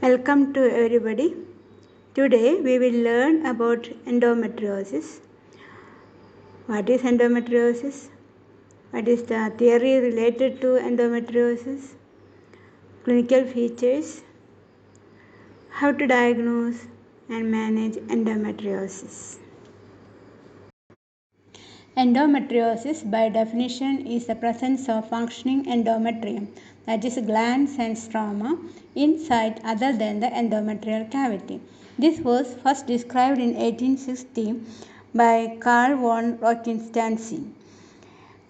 Welcome to everybody. Today we will learn about endometriosis. What is endometriosis? What is the theory related to endometriosis? Clinical features, how to diagnose and manage endometriosis. Endometriosis, by definition, is the presence of functioning endometrium, that is, glands and stroma, inside other than the endometrial cavity. This was first described in 1860 by Carl von Rokitansky.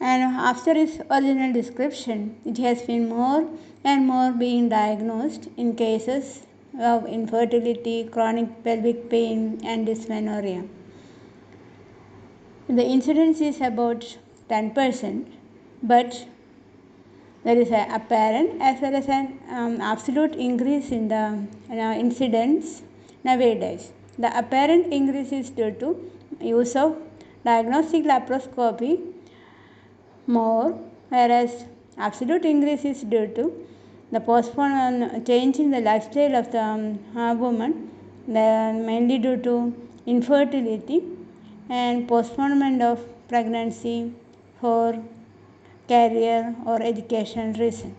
And after its original description, it has been more and more being diagnosed in cases of infertility, chronic pelvic pain, and dysmenorrhea. The incidence is about 10%, but there is an apparent as well as an absolute increase in the incidence nowadays. The apparent increase is due to use of diagnostic laparoscopy more, whereas absolute increase is due to the change in the lifestyle of the woman, mainly due to infertility and postponement of pregnancy for career or educational reason.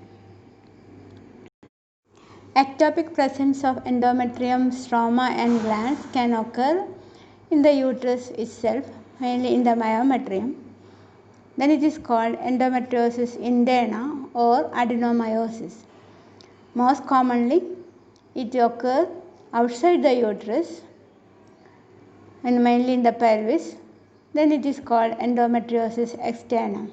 Ectopic presence of endometrium, stroma and glands can occur in the uterus itself, mainly in the myometrium. Then it is called endometriosis interna or adenomyosis. Most commonly, it occurs outside the uterus and mainly in the pelvis. Then it is called endometriosis externa.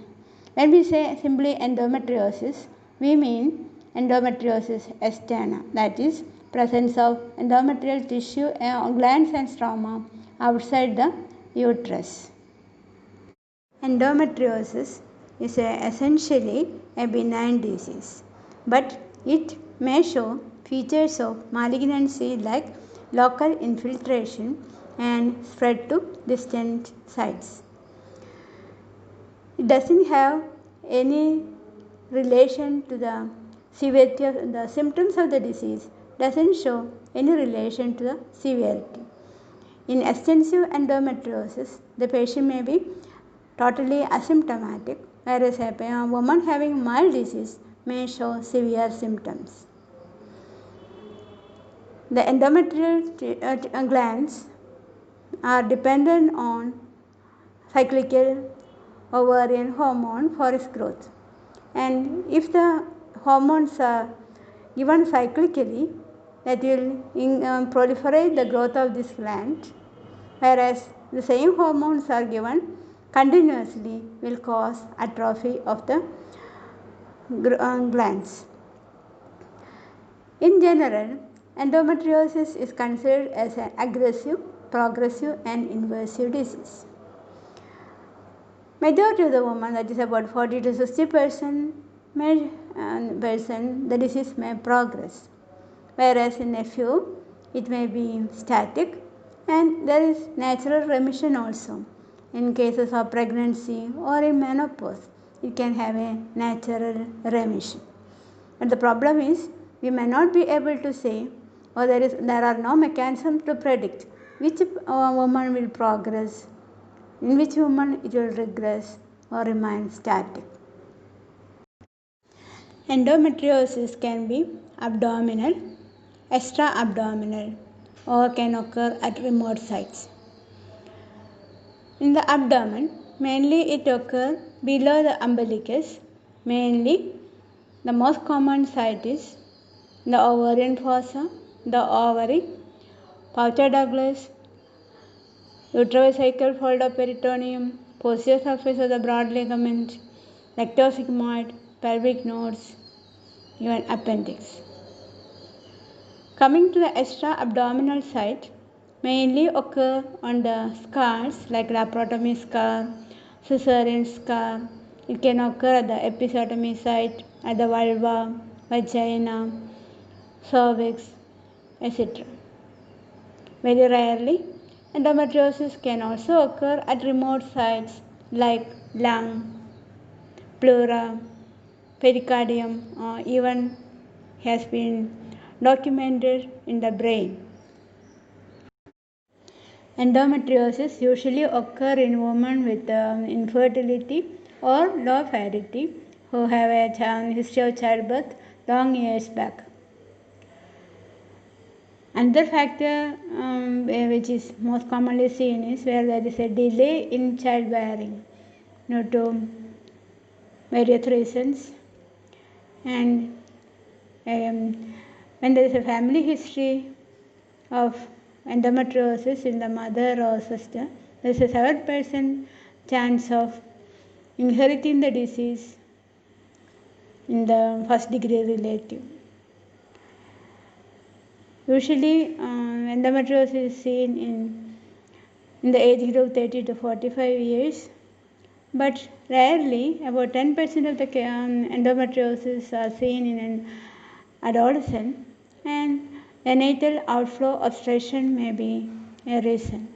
When we say simply endometriosis, we mean endometriosis externa, that is, presence of endometrial tissue, glands and stroma outside the uterus. Endometriosis is essentially a benign disease, but it may show features of malignancy like local infiltration and spread to distant sites. It doesn't have any relation to the severity of the symptoms of the disease, doesn't show any relation to the severity. In extensive endometriosis, the patient may be totally asymptomatic, whereas a woman having mild disease may show severe symptoms. The endometrial glands are dependent on cyclical ovarian hormone for its growth, and if the hormones are given cyclically, that will proliferate the growth of this gland, whereas the same hormones are given continuously will cause atrophy of the glands. In general, endometriosis is considered as an aggressive, progressive and invasive disease. Majority of the women, that is about 40 to 60%, the disease may progress, whereas in a few it may be static and there is natural remission also. In cases of pregnancy or in menopause, it can have a natural remission. But the problem is we may not be able to say, or there are no mechanisms to predict which woman will progress, in which woman it will regress or remain static. Endometriosis can be abdominal, extra-abdominal, or can occur at remote sites. In the abdomen, mainly it occurs below the umbilicus. Mainly, the most common site is the ovarian fossa, the ovary, Poucha Douglas, uterovesical fold of peritoneum, posterior surface of the broad ligament, rectosigmoid, pelvic nodes, even appendix. Coming to the extra-abdominal site, mainly occur on the scars like laparotomy scar, cesarean scar. It can occur at the episiotomy site, at the vulva, vagina, cervix, etc. Very rarely, endometriosis can also occur at remote sites like lung, pleura, pericardium, or even has been documented in the brain. Endometriosis usually occurs in women with infertility or low fertility who have a history of childbirth long years back. Another factor which is most commonly seen is where there is a delay in childbearing due to various reasons, and when there is a family history of endometriosis in the mother or sister, there is a 7% chance of inheriting the disease in the first degree relative. Usually endometriosis is seen in the age group 30 to 45 years, but rarely, about 10% of the endometriosis are seen in an adolescent, and neonatal outflow obstruction may be a reason.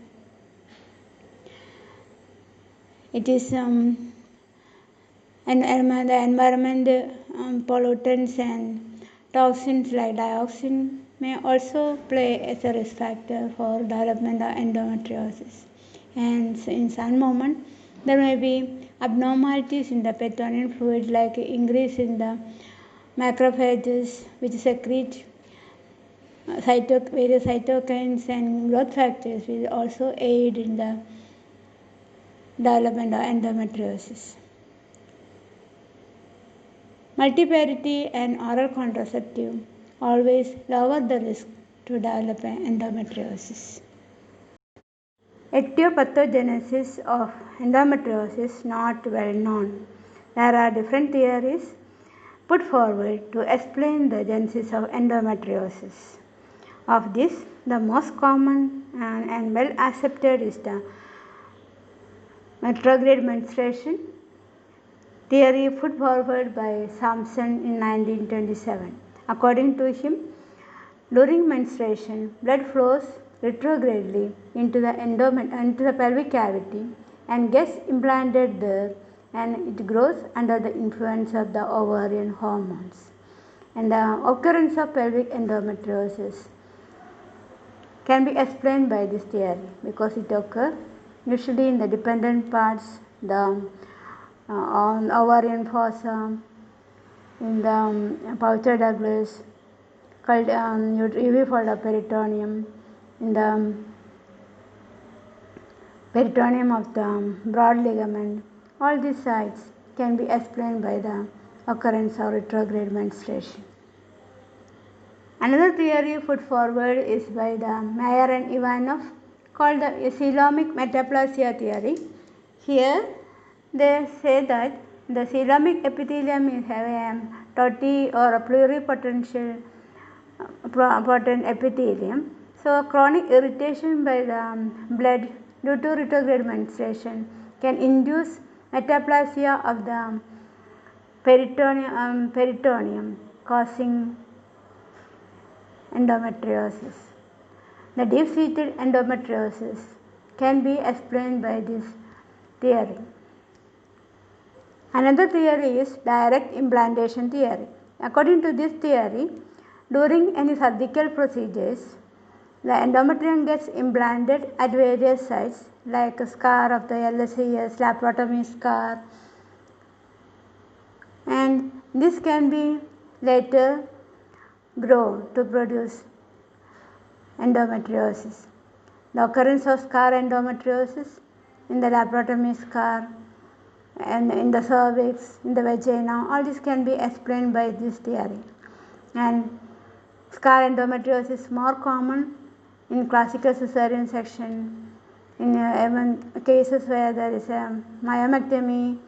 It is the environment pollutants and toxins like dioxin may also play as a risk factor for development of endometriosis. And in some moment, there may be abnormalities in the peritoneal fluid, like increase in the macrophages which secrete various cytokines and growth factors, will also aid in the development of endometriosis. Multiparity and oral contraceptive always lower the risk to develop endometriosis. Etiopathogenesis of endometriosis not well known. There are different theories put forward to explain the genesis of endometriosis. Of this, the most common and well accepted is the retrograde menstruation theory put forward by Sampson in 1927. According to him, during menstruation, blood flows retrogradely into the pelvic cavity and gets implanted there, and it grows under the influence of the ovarian hormones. And the occurrence of pelvic endometriosis can be explained by this theory because it occurs usually in the dependent parts, the ovarian fossa, in the Poucher Douglas, called uvifold peritoneum, in the peritoneum of the broad ligament. All these sites can be explained by the occurrence of retrograde menstruation. Another theory put forward is by the Mayer and Ivanov, called the coelomic metaplasia theory. Here they say that the coelomic epithelium is have a TOTI or a pluripotent epithelium. So chronic irritation by the blood due to retrograde menstruation can induce metaplasia of the peritoneum causing endometriosis. The deep-seated endometriosis can be explained by this theory. Another theory is direct implantation theory. According to this theory, during any surgical procedures, the endometrium gets implanted at various sites, like a scar of the LSES, laparotomy scar, and this can be later grow to produce endometriosis. The occurrence of scar endometriosis in the laparotomy scar and in the cervix, in the vagina, all this can be explained by this theory. And scar endometriosis is more common in classical cesarean section, in even cases where there is a myomectomy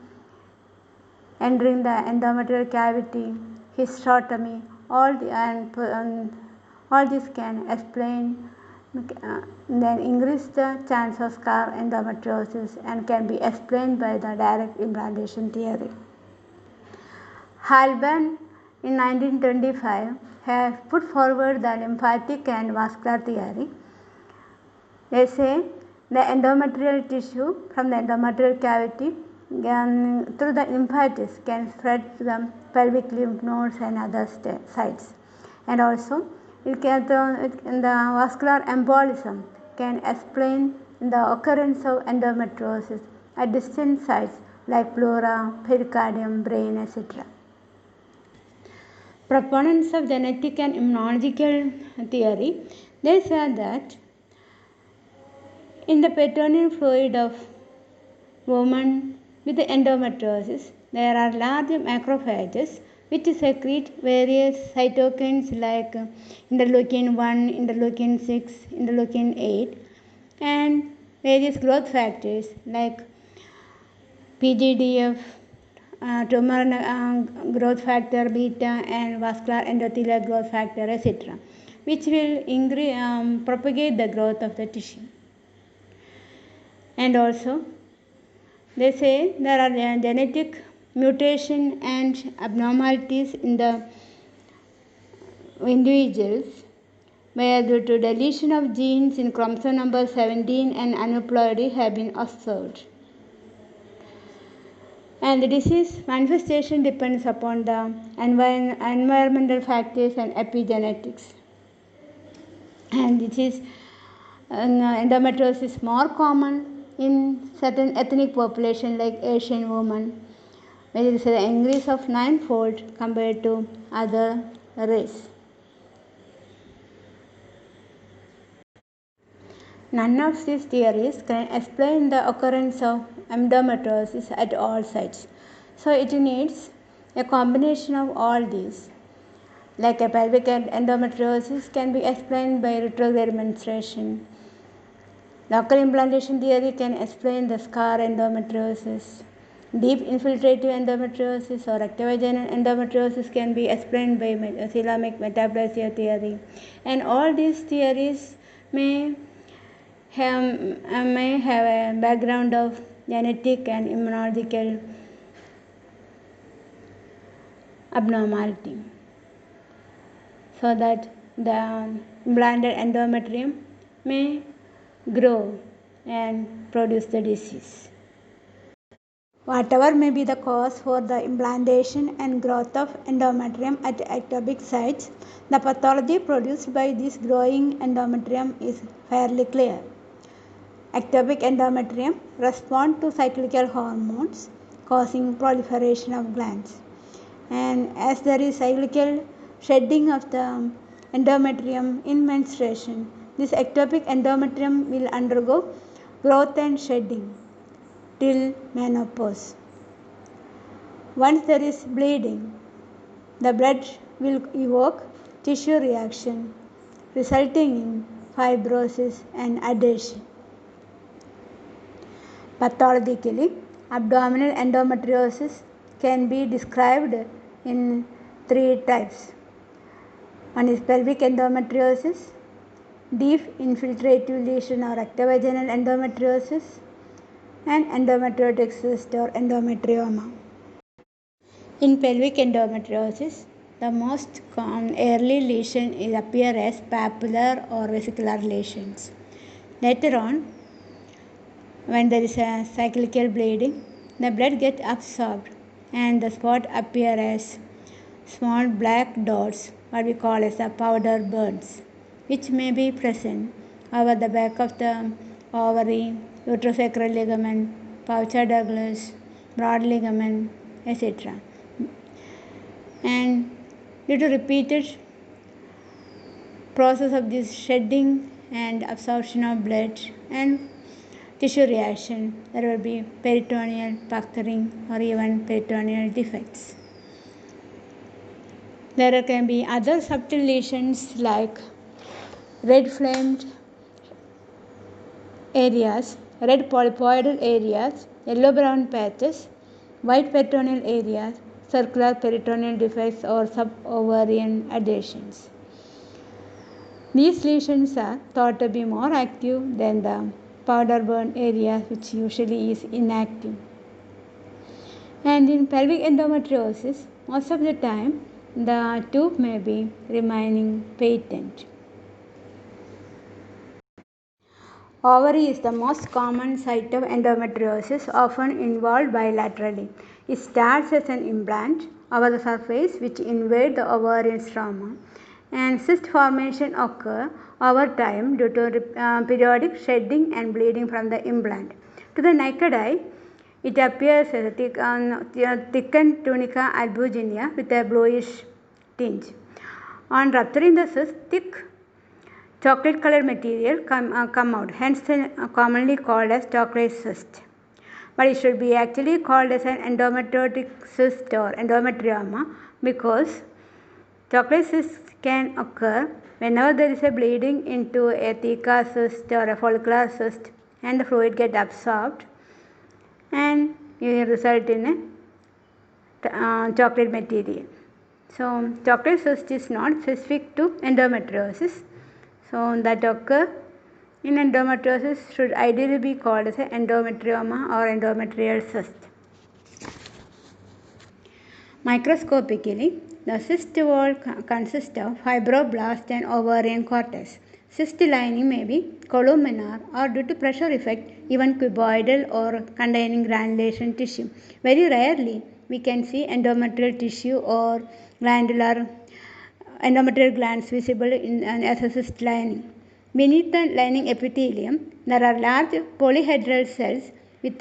entering the endometrial cavity, hysterectomy, all this can explain then increase the chance of scar endometriosis and can be explained by the direct implantation theory. Halban in 1925 has put forward the lymphatic and vascular theory. They say the endometrial tissue from the endometrial cavity through the lymphatics can spread to the pelvic lymph nodes and other sites, and also The vascular embolism can explain the occurrence of endometriosis at distant sites like pleura, pericardium, brain, etc. Proponents of genetic and immunological theory, they say that in the peritoneal fluid of women with endometriosis, there are large macrophages which secrete various cytokines like interleukin 1, interleukin 6, interleukin 8, and various growth factors like PGDF, tumor growth factor beta, and vascular endothelial growth factor, etc., which will propagate the growth of the tissue. And also, they say there are genetic mutation and abnormalities in the individuals where due to deletion of genes in chromosome number 17 and aneuploidy have been observed. And the disease manifestation depends upon the environmental factors and epigenetics. And it is endometriosis is more common in certain ethnic population like Asian women, where there is an increase of 9-fold compared to other race. None of these theories can explain the occurrence of endometriosis at all sites. So it needs a combination of all these. Like a pelvic endometriosis can be explained by retrograde menstruation. Local implantation theory can explain the scar endometriosis. Deep infiltrative endometriosis or rectovaginal endometriosis can be explained by coelomic metaplasia theory. And all these theories may have a background of genetic and immunological abnormality, so that the implanted endometrium may grow and produce the disease. Whatever may be the cause for the implantation and growth of endometrium at ectopic sites, the pathology produced by this growing endometrium is fairly clear. Ectopic endometrium respond to cyclical hormones causing proliferation of glands, and as there is cyclical shedding of the endometrium in menstruation, this ectopic endometrium will undergo growth and shedding till menopause. Once there is bleeding, the blood will evoke tissue reaction resulting in fibrosis and adhesion. Pathologically, abdominal endometriosis can be described in 3 types. One is pelvic endometriosis, deep infiltrative lesion or rectovaginal endometriosis, and endometriotic cyst or endometrioma. In pelvic endometriosis, the most common early lesion appear as papular or vesicular lesions. Later on, when there is a cyclical bleeding, the blood gets absorbed and the spot appear as small black dots, what we call as the powder burns, which may be present over the back of the ovary, uterosacral ligament, Poucha Douglas, broad ligament, etc. And due to repeated process of this shedding and absorption of blood and tissue reaction, there will be peritoneal pucturing or even peritoneal defects. There can be other subtle lesions like red flamed areas, red polypoidal areas, yellow brown patches, white peritoneal areas, circular peritoneal defects or subovarian adhesions. These lesions are thought to be more active than the powder burn area, which usually is inactive. And in pelvic endometriosis, most of the time the tube may be remaining patent. Ovary is the most common site of endometriosis, often involved bilaterally. It starts as an implant over the surface which invade the ovarian stroma And cyst formation occur over time due to periodic shedding and bleeding from the implant. To the naked eye, it appears as a thickened tunica albuginea with a bluish tinge. On rupturing the cyst, thick chocolate colored material come out, hence commonly called as chocolate cyst. But it should be actually called as an endometriotic cyst or endometrioma, because chocolate cysts can occur whenever there is a bleeding into a theca cyst or a follicular cyst and the fluid get absorbed and it result in a chocolate material. So chocolate cyst is not specific to endometriosis. So that occur in endometriosis should ideally be called as an endometrioma or endometrial cyst. Microscopically, the cyst wall consists of fibroblast and ovarian cortex. Cyst lining may be columnar or due to pressure effect even cuboidal or containing granulation tissue. Very rarely we can see endometrial tissue or glandular endometrial glands visible as a cyst lining. Beneath the lining epithelium, there are large polyhedral cells which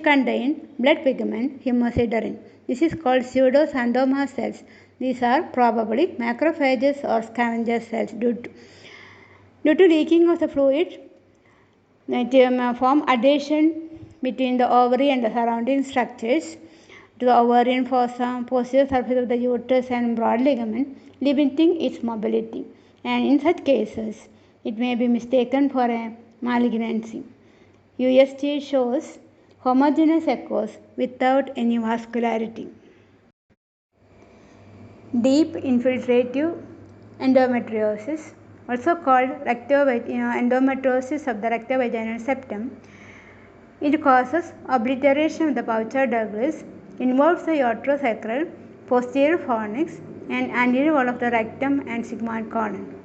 contain blood pigment hemosiderin. This is called pseudoxanthoma cells. These are probably macrophages or scavenger cells. Due to leaking of the fluid, they form adhesion between the ovary and the surrounding structures to the ovarian fossa, posterior surface of the uterus and broad ligament, limiting its mobility. And in such cases, it may be mistaken for a malignancy. USG shows homogeneous echoes without any vascularity. Deep infiltrative endometriosis, also called endometriosis of the rectovaginal septum, it causes obliteration of the Bouchard Douglas, involves the uterosacral, posterior fornix, and anterior wall of the rectum and sigmoid colon.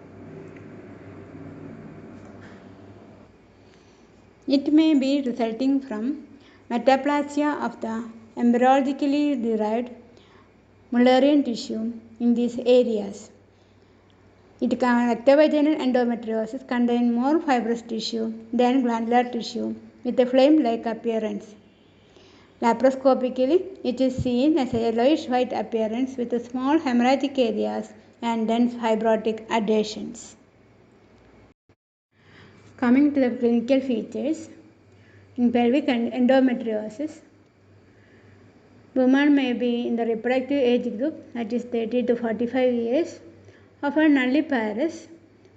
It may be resulting from metaplasia of the embryologically derived Mullerian tissue in these areas. Rectovaginal endometriosis contains more fibrous tissue than glandular tissue with a flame-like appearance. Laparoscopically, it is seen as a yellowish-white appearance with small hemorrhagic areas and dense fibrotic adhesions. Coming to the clinical features, in pelvic endometriosis, women may be in the reproductive age group, that is 30 to 45 years, often nulliparous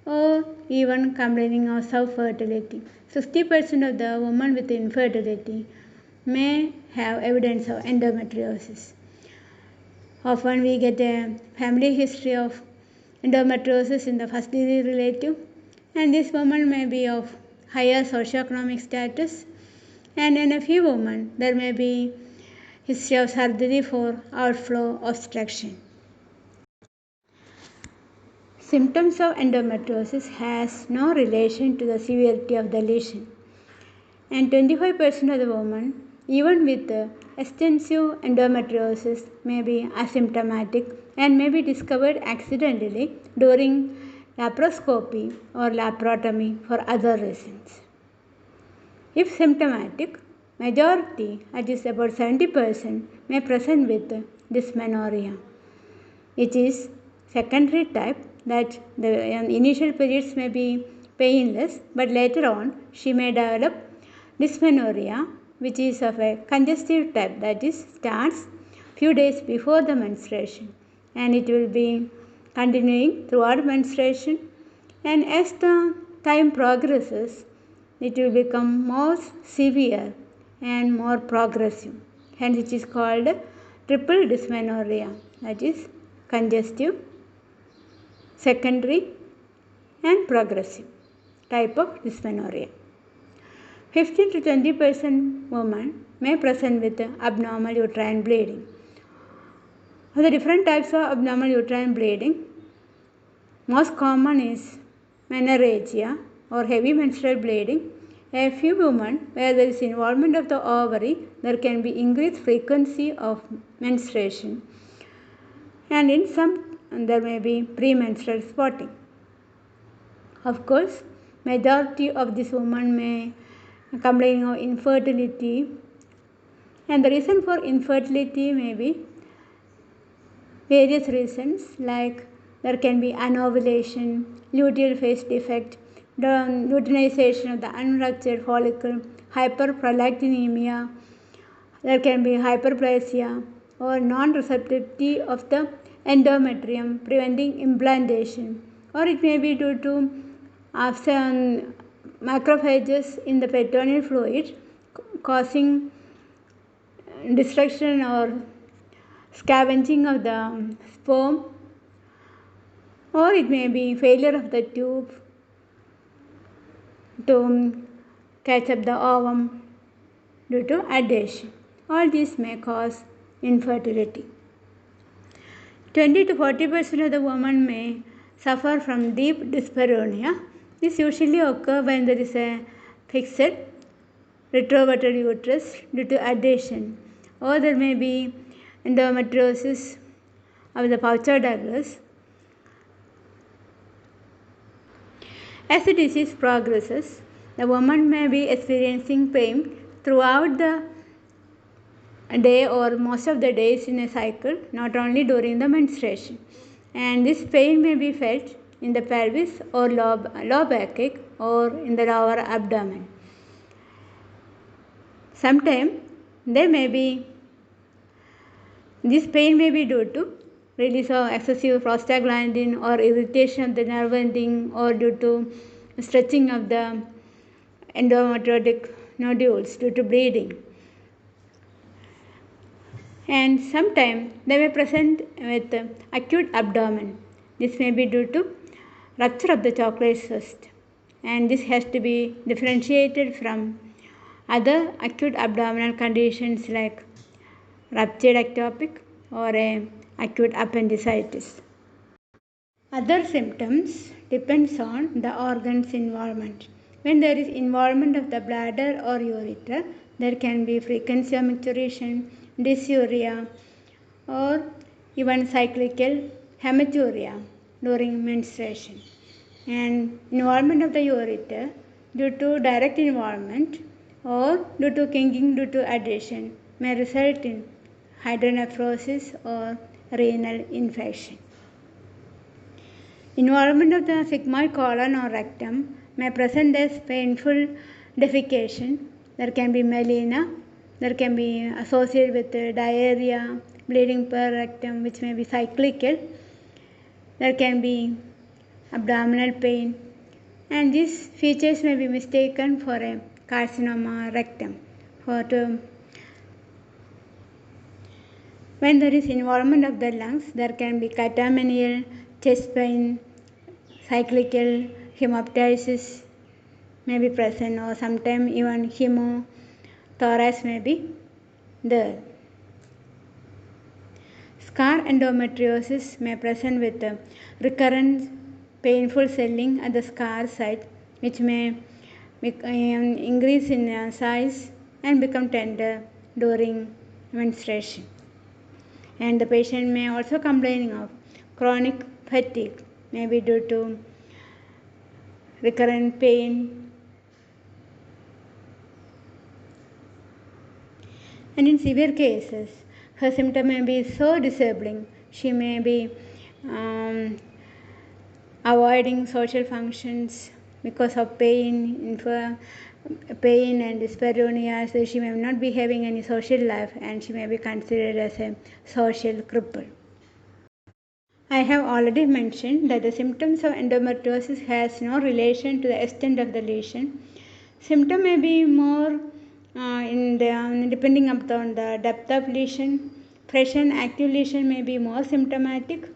or even complaining of subfertility. 60% of the women with infertility may have evidence of endometriosis. Often we get a family history of endometriosis in the first degree relative, and this woman may be of higher socioeconomic status, and in a few women there may be history of surgery for outflow obstruction. Symptoms of endometriosis has no relation to the severity of the lesion, and 25% of the women, even with extensive endometriosis, may be asymptomatic and may be discovered accidentally during laparoscopy or laparotomy for other reasons. If symptomatic, majority, that is about 70%, may present with dysmenorrhea. It is secondary type, that the initial periods may be painless, but later on she may develop dysmenorrhea, which is of a congestive type, that is starts few days before the menstruation and it will be continuing throughout menstruation, and as the time progresses it will become more severe and more progressive. Hence it is called triple dysmenorrhea, that is congestive, secondary and progressive type of dysmenorrhea. 15 to 20% women may present with abnormal uterine bleeding. Of the different types of abnormal uterine bleeding, most common is menorrhagia or heavy menstrual bleeding. A few women where there is involvement of the ovary, there can be increased frequency of menstruation. And in some there may be premenstrual spotting. Of course, majority of these women may complain of infertility, and the reason for infertility may be various reasons, like there can be anovulation, luteal phase defect, the luteinization of the unruptured follicle, hyperprolactinemia, there can be hyperplasia or non-receptivity of the endometrium preventing implantation, or it may be due to absent macrophages in the peritoneal fluid causing destruction or scavenging of the sperm, or it may be failure of the tube to catch up the ovum due to adhesion. All these may cause infertility. 20 to 40% of the women may suffer from deep dyspareunia. This usually occurs when there is a fixed retroverted uterus due to adhesion, or there may be endometriosis of the Poucher-Douglas. As the disease progresses, the woman may be experiencing pain throughout the day or most of the days in a cycle, not only during the menstruation. And this pain may be felt in the pelvis or low back or in the lower abdomen. Sometimes this pain may be due to release of excessive prostaglandin or irritation of the nerve ending, or due to stretching of the endometriotic nodules due to bleeding. And sometimes they may present with acute abdomen. This may be due to rupture of the chocolate cyst, and this has to be differentiated from other acute abdominal conditions like ruptured ectopic or acute appendicitis. Other symptoms depends on the organ's involvement. When there is involvement of the bladder or ureter, there can be frequency of micturition, dysuria, or even cyclical hematuria during menstruation. And involvement of the ureter due to direct involvement or due to kinking due to adhesion may result in hydronephrosis or renal infection. Involvement of the sigmoid colon or rectum may present as painful defecation. There can be melena. There can be associated with diarrhea, bleeding per rectum, which may be cyclical. There can be abdominal pain, and these features may be mistaken for a carcinoma rectum. When there is involvement of the lungs, there can be catamenial, chest pain, cyclical hemoptysis may be present, or sometimes even hemothorax may be there. Scar endometriosis may present with recurrent painful swelling at the scar site, which may increase in size and become tender during menstruation. And the patient may also complain of chronic fatigue, maybe due to recurrent pain. And in severe cases, her symptom may be so disabling, she may be avoiding social functions because of pain and dyspareunia, so she may not be having any social life, and she may be considered as a social cripple. I have already mentioned that the symptoms of endometriosis has no relation to the extent of the lesion. Symptom may be more depending upon the depth of lesion. Fresh and active lesion may be more symptomatic,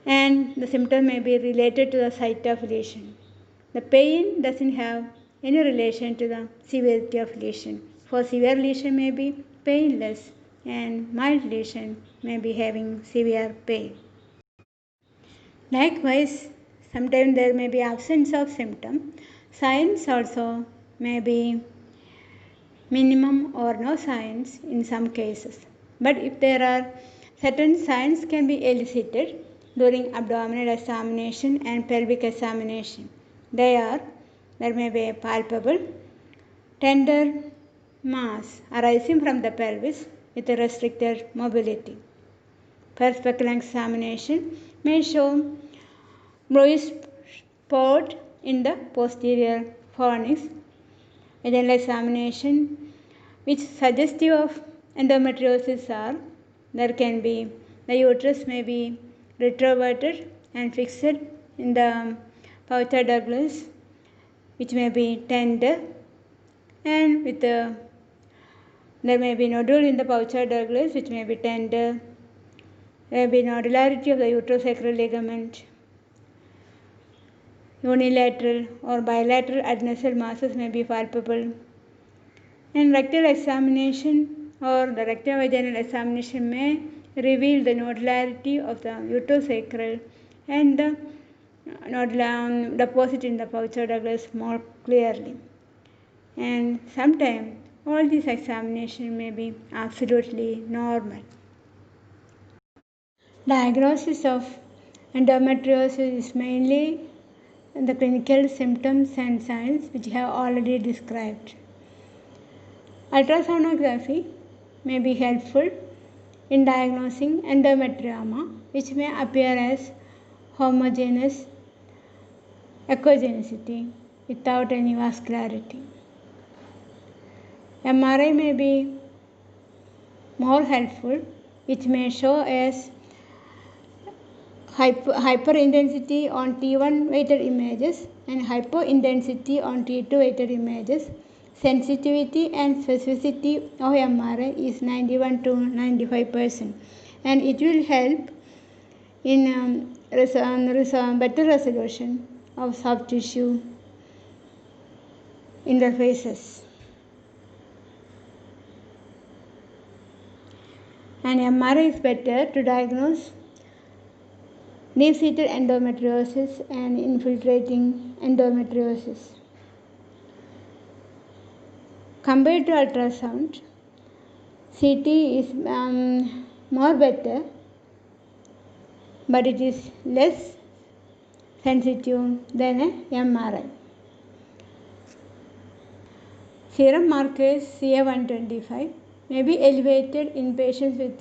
and the symptom may be related to the site of lesion. The pain doesn't have any relation to the severity of lesion. For severe lesion may be painless, and mild lesion may be having severe pain. Likewise, sometimes there may be absence of symptom. Signs also may be minimum or no signs in some cases. But if there are Certain signs can be elicited during abdominal examination and pelvic examination. There may be a palpable, tender mass arising from the pelvis with a restricted mobility. Perspecal examination may show bluish spot in the posterior fornix. Vaginal examination, which suggestive of endometriosis, are there can be the uterus may be retroverted and fixed in the Paucher Douglas, which may be tender, and with there may be nodule in the Paucher Douglas, which may be tender. There may be nodularity of the uterosacral ligament. Unilateral or bilateral adnexal masses may be palpable. And rectal examination or the rectovaginal examination may reveal the nodularity of the uterosacral and the nodule deposit in the Paucher Douglas more clearly. And sometimes all these examinations may be absolutely normal. Diagnosis of endometriosis is mainly the clinical symptoms and signs which I have already described. Ultrasonography may be helpful in diagnosing endometrioma, which may appear as homogeneous echogenicity without any vascularity. MRI may be more helpful, which may show as hyperintensity on T1 weighted images and hypointensity on T2 weighted images. Sensitivity and specificity of MRI is 91 to 95%, and it will help in better resolution of soft tissue interfaces. And MRI is better to diagnose deep-seated endometriosis and infiltrating endometriosis. Compared to ultrasound, CT is more better, but it is less sensitive than a MRI. Serum markers CA-125 may be elevated in patients with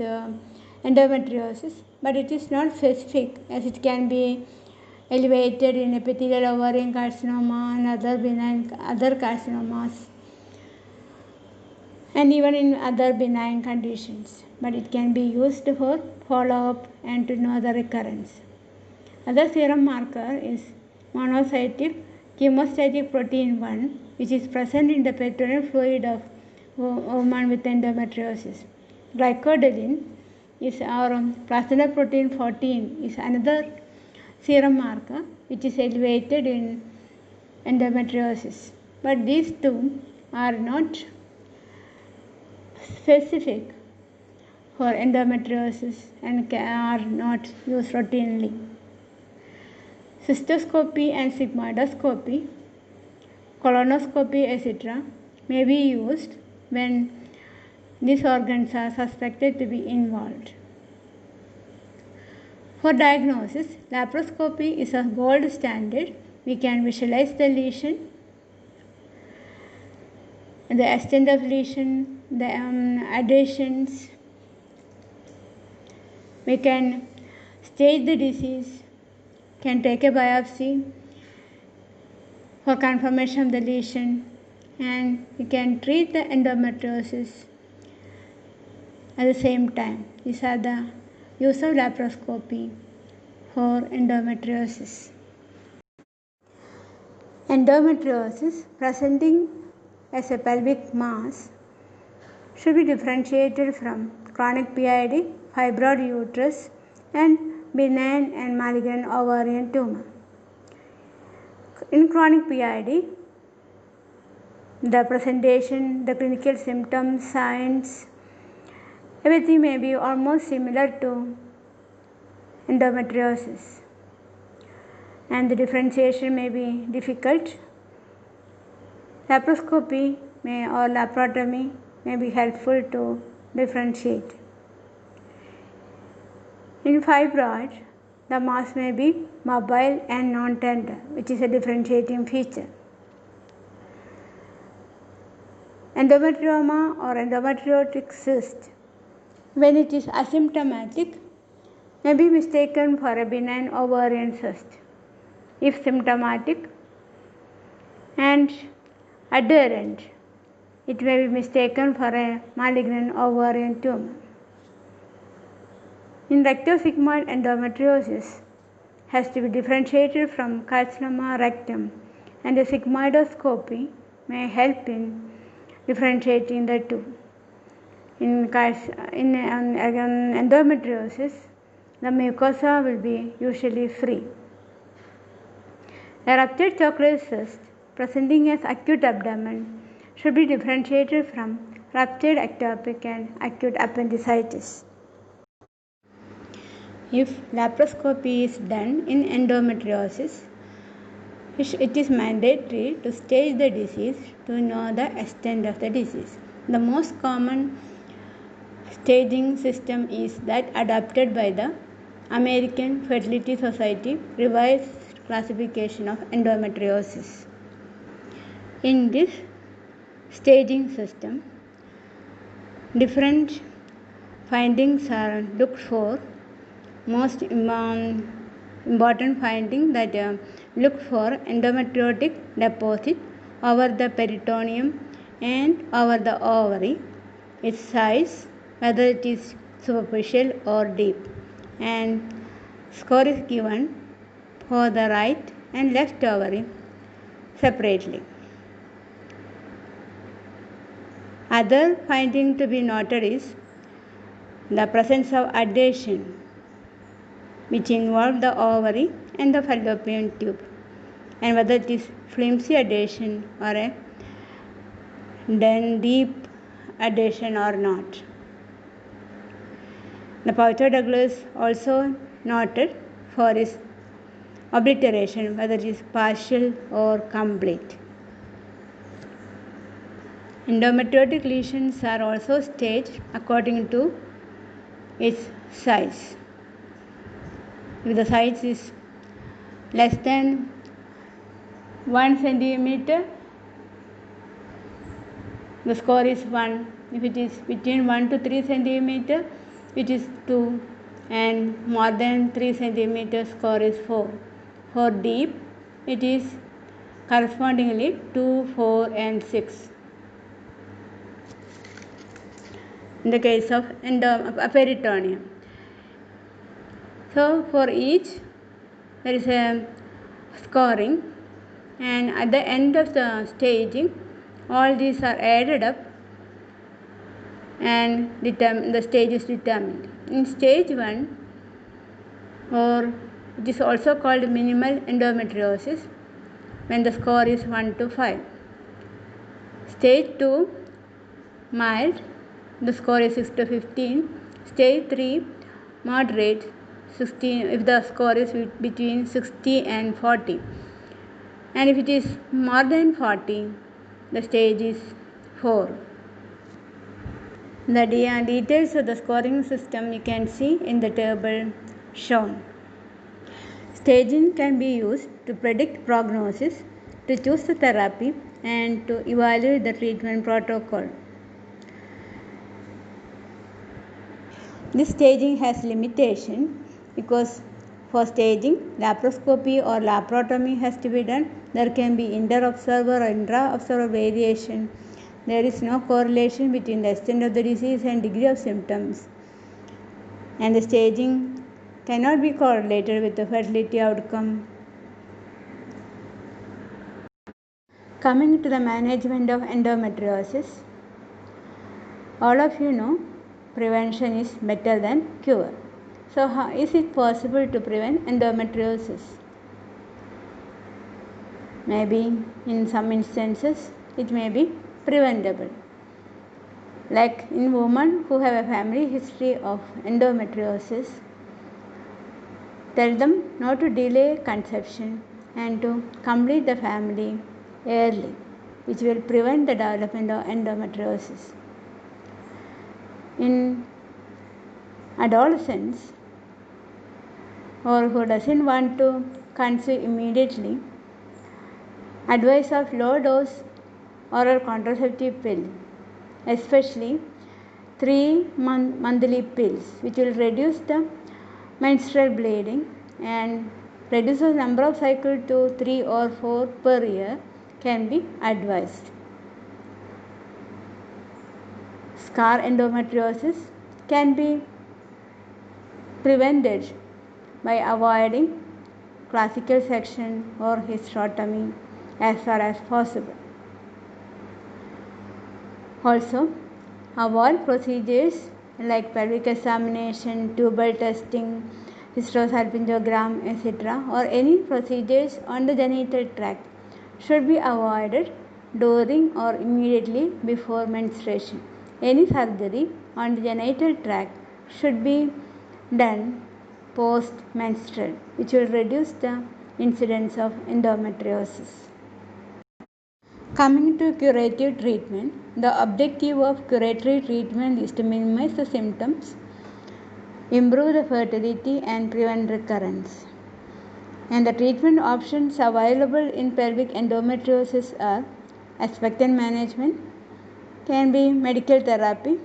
endometriosis, but it is not specific, as it can be elevated in epithelial ovarian carcinoma and other carcinomas, and even in other benign conditions, but it can be used for follow-up and to know the recurrence. Other serum marker is monocytic chemostatic protein 1, which is present in the peritoneal fluid of woman with endometriosis. Glycodelin is our placental protein 14 is another serum marker which is elevated in endometriosis. But these two are not specific for endometriosis and are not used routinely. Cystoscopy and sigmoidoscopy, colonoscopy, etc. may be used when these organs are suspected to be involved. For diagnosis, laparoscopy is a gold standard. We can visualize the lesion, the extent of lesion, the adhesions. We can stage the disease, can take a biopsy for confirmation of the lesion, and we can treat the endometriosis at the same time. These are the use of laparoscopy for endometriosis. Endometriosis presenting as a pelvic mass should be differentiated from chronic PID, fibroid uterus, and benign and malignant ovarian tumor. In chronic PID, the presentation, the clinical symptoms, signs, everything may be almost similar to endometriosis, and the differentiation may be difficult. Laparoscopy or laparotomy may be helpful to differentiate. In fibroids, the mass may be mobile and non-tender, which is a differentiating feature. Endometrioma or endometriotic cyst, when it is asymptomatic, may be mistaken for a benign ovarian cyst. If symptomatic and adherent, it may be mistaken for a malignant ovarian tumor. In rectosigmoid endometriosis has to be differentiated from carcinoma rectum, and a sigmoidoscopy may help in differentiating the two. In endometriosis, the mucosa will be usually free. A ruptured chocolate cyst presenting as acute abdomen should be differentiated from ruptured ectopic and acute appendicitis. If laparoscopy is done in endometriosis, it is mandatory to stage the disease to know the extent of the disease. The most common staging system is that adopted by the American Fertility Society revised classification of endometriosis. In this staging system, different findings are looked for. Most important finding that look for endometriotic deposit over the peritoneum and over the ovary, its size, whether it is superficial or deep, and score is given for the right and left ovary separately. Other finding to be noted is the presence of adhesion, which involve the ovary and the fallopian tube, and whether it is flimsy adhesion or a deep adhesion or not. The Paucher Douglas also noted for its obliteration, whether it is partial or complete. Endometriotic lesions are also staged according to its size. If the size is less than 1 centimeter, the score is 1. If it is between 1 to 3 centimeter, it is 2, and more than 3 centimeter, score is 4. For deep, it is correspondingly 2, 4 and 6. In the case of peritoneum. So for each there is a scoring, and at the end of the staging all these are added up and the stage is determined. In stage 1, or it is also called minimal endometriosis, when the score is 1 to 5. Stage 2, mild, the score is 6 to 15. Stage 3, moderate, 16, if the score is between 60 and 40, and if it is more than 40, the stage is 4. The details of the scoring system you can see in the table shown. Staging can be used to predict prognosis, to choose the therapy, and to evaluate the treatment protocol. This staging has limitation because for staging, laparoscopy or laparotomy has to be done. There can be inter-observer or intra-observer variation. There is no correlation between the extent of the disease and degree of symptoms. And the staging cannot be correlated with the fertility outcome. Coming to the management of endometriosis, all of you know prevention is better than cure. So how is it possible to prevent endometriosis? Maybe in some instances it may be preventable. Like in women who have a family history of endometriosis, tell them not to delay conception and to complete the family early, which will prevent the development of endometriosis. In adolescents, or who doesn't want to conceive immediately, advice of low dose oral contraceptive pill, especially 3 monthly pills, which will reduce the menstrual bleeding and reduce the number of cycles to 3 or 4 per year, can be advised. Scar endometriosis can be prevented by avoiding classical section or hysterectomy as far as possible. Also, avoid procedures like pelvic examination, tubal testing, hysterosalpingogram, etc., or any procedures on the genital tract should be avoided during or immediately before menstruation. Any surgery on the genital tract should be done post-menstrual, which will reduce the incidence of endometriosis. Coming to curative treatment, the objective of curative treatment is to minimize the symptoms, improve the fertility, and prevent recurrence. And the treatment options available in pelvic endometriosis are expectant management, can be medical therapy,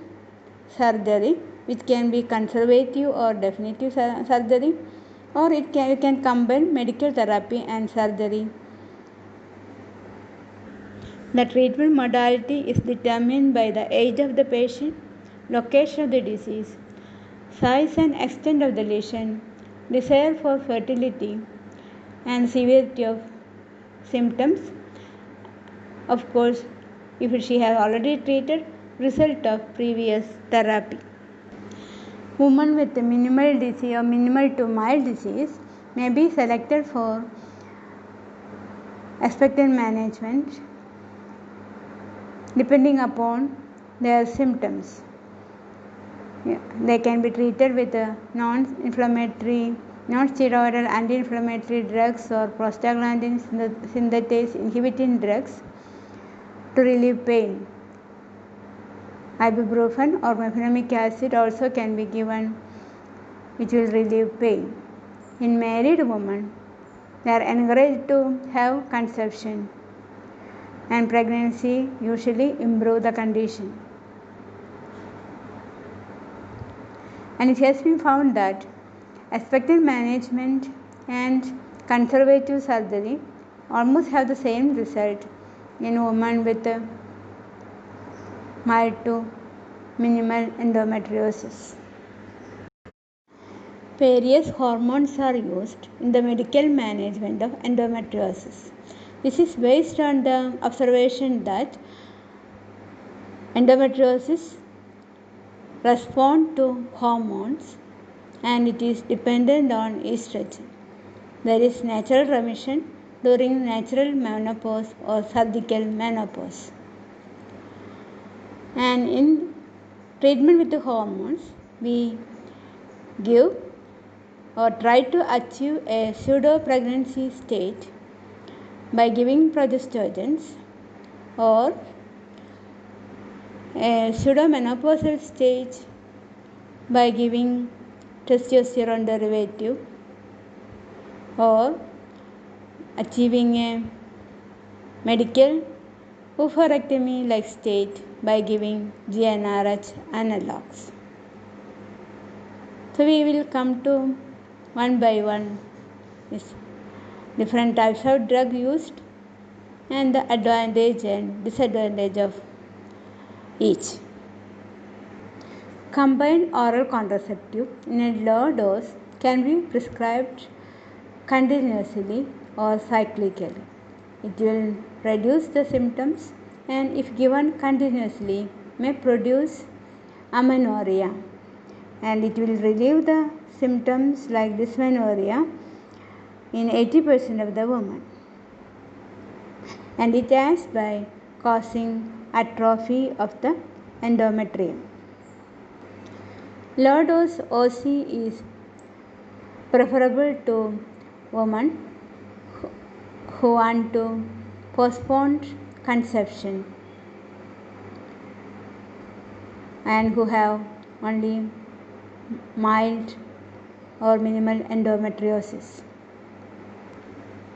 surgery, which can be conservative or definitive surgery, or you can combine medical therapy and surgery. The treatment modality is determined by the age of the patient, location of the disease, size and extent of the lesion, desire for fertility, and severity of symptoms. Of course, if she has already treated, result of previous therapy. Women with minimal disease or minimal to mild disease may be selected for expectant management depending upon their symptoms. They can be treated with non-inflammatory, non-steroidal anti-inflammatory drugs or prostaglandin synthetase inhibiting drugs to relieve pain. Ibuprofen or mefenamic acid also can be given, which will relieve pain. In married women, they are encouraged to have conception, and pregnancy usually improve the condition. And it has been found that expectant management and conservative surgery almost have the same result in women with mild to minimal endometriosis. Various hormones are used in the medical management of endometriosis. This is based on the observation that endometriosis respond to hormones and it is dependent on estrogen. There is natural remission during natural menopause or surgical menopause. And in treatment with the hormones, we give or try to achieve a pseudo pregnancy state by giving progestogens or a pseudomenopausal stage by giving testosterone derivative or achieving a medical oophorectomy like state by giving GnRH analogs. So we will come to one by one different types of drug used and the advantage and disadvantage of each. Combined oral contraceptive in a low dose can be prescribed continuously or cyclically. It will reduce the symptoms and if given continuously may produce amenorrhea and it will relieve the symptoms like dysmenorrhea in 80% of the women. And it acts by causing atrophy of the endometrium. Low dose OC is preferable to women who want to postpone conception and who have only mild or minimal endometriosis.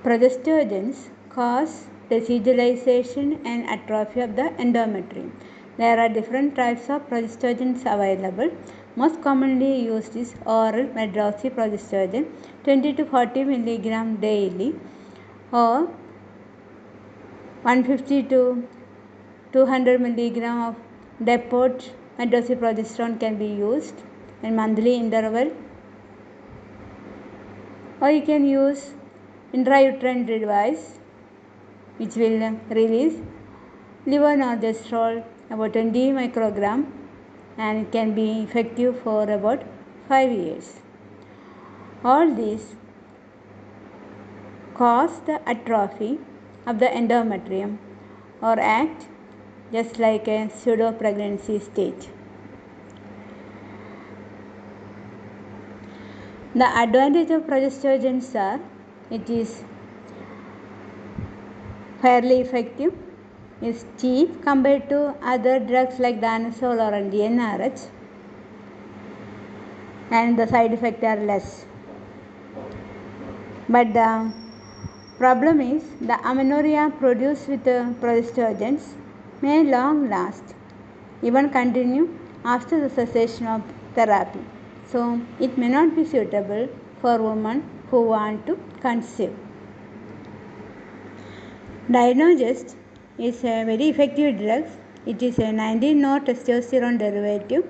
Progestogens cause residualization and atrophy of the endometrium. There are different types of progestogens available. Most commonly used is oral medroxyprogestogen 20 to 40 mg daily, or 150 to 200 mg of depot medroxyprogesterone can be used in monthly interval, or you can use intrauterine device which will release levonorgestrel about 20 microgram, and it can be effective for about 5 years. All these cause the atrophy of the endometrium or act just like a pseudo pregnancy stage. The advantage of progestogens are it is fairly effective, is cheap compared to other drugs like danazol or GnRH, and the side effects are less. But the problem is the amenorrhea produced with progestogens may long last, even continue after the cessation of therapy. So it may not be suitable for women who want to conceive. Dynogest is a very effective drug. It is a 19-nor testosterone derivative.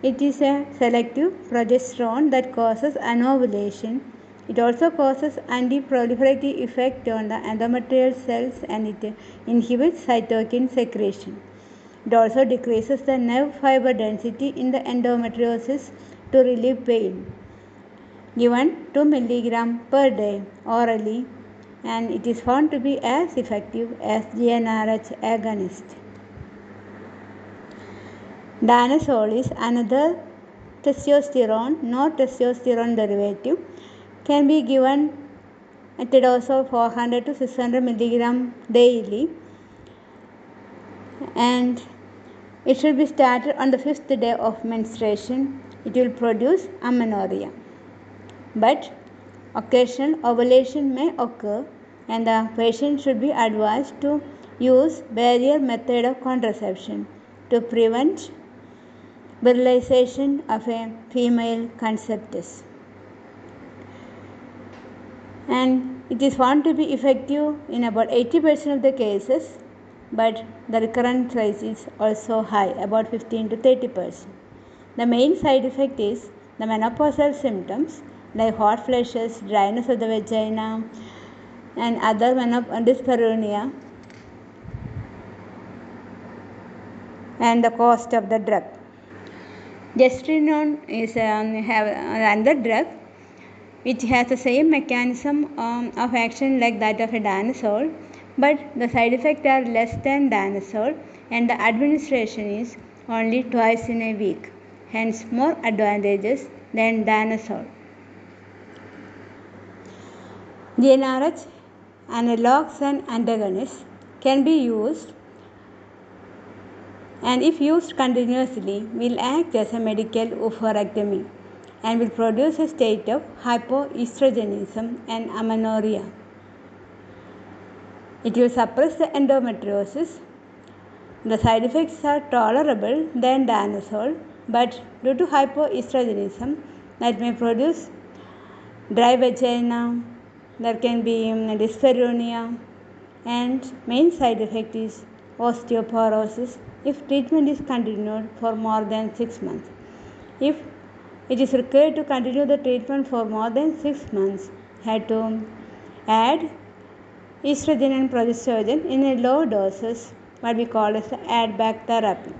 It is a selective progesterone that causes anovulation. It also causes anti-proliferative effect on the endometrial cells, and it inhibits cytokine secretion. It also decreases the nerve fiber density in the endometriosis to relieve pain. Given 2 mg per day orally, and it is found to be as effective as GnRH agonist. Danazol is another testosterone, not testosterone derivative, can be given at a dose of 400 to 600 mg daily, and it should be started on the 5th day of menstruation. It will produce amenorrhea, but occasional ovulation may occur, and the patient should be advised to use barrier method of contraception to prevent virilization of a female conceptus. And it is found to be effective in about 80% of the cases, but the recurrence rate is also high, about 15 to 30%. The main side effect is the menopausal symptoms like hot flashes, dryness of the vagina, and other dyspareunia, and the cost of the drug. Gestrinone is another drug which has the same mechanism of action like that of a danazol, but the side effects are less than danazol, and the administration is only twice in a week, hence more advantageous than danazol. GnRH analogs and antagonists can be used, and if used continuously will act as a medical oophorectomy and will produce a state of hypoestrogenism and amenorrhea. It will suppress the endometriosis. The side effects are tolerable than danazol, but due to hypoestrogenism, that may produce dry vagina, there can be dyspareunia, and main side effect is osteoporosis if treatment is continued for more than 6 months. If it is required to continue the treatment for more than 6 months, had to add estrogen and progestogen in a low doses, what we call as the add-back therapy.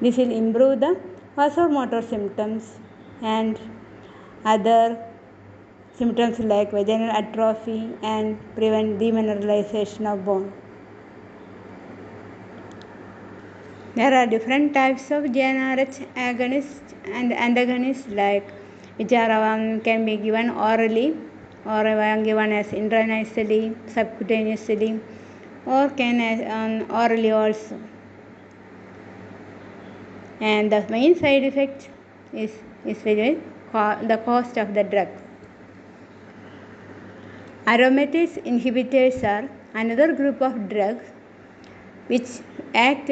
This will improve the vasomotor symptoms and other symptoms like vaginal atrophy and prevent demineralization of bone. There are different types of GnRH agonists and antagonists which are can be given orally or given as intranasally, subcutaneously, or can orally also. And the main side effect is very the cost of the drug. Aromatase inhibitors are another group of drugs which act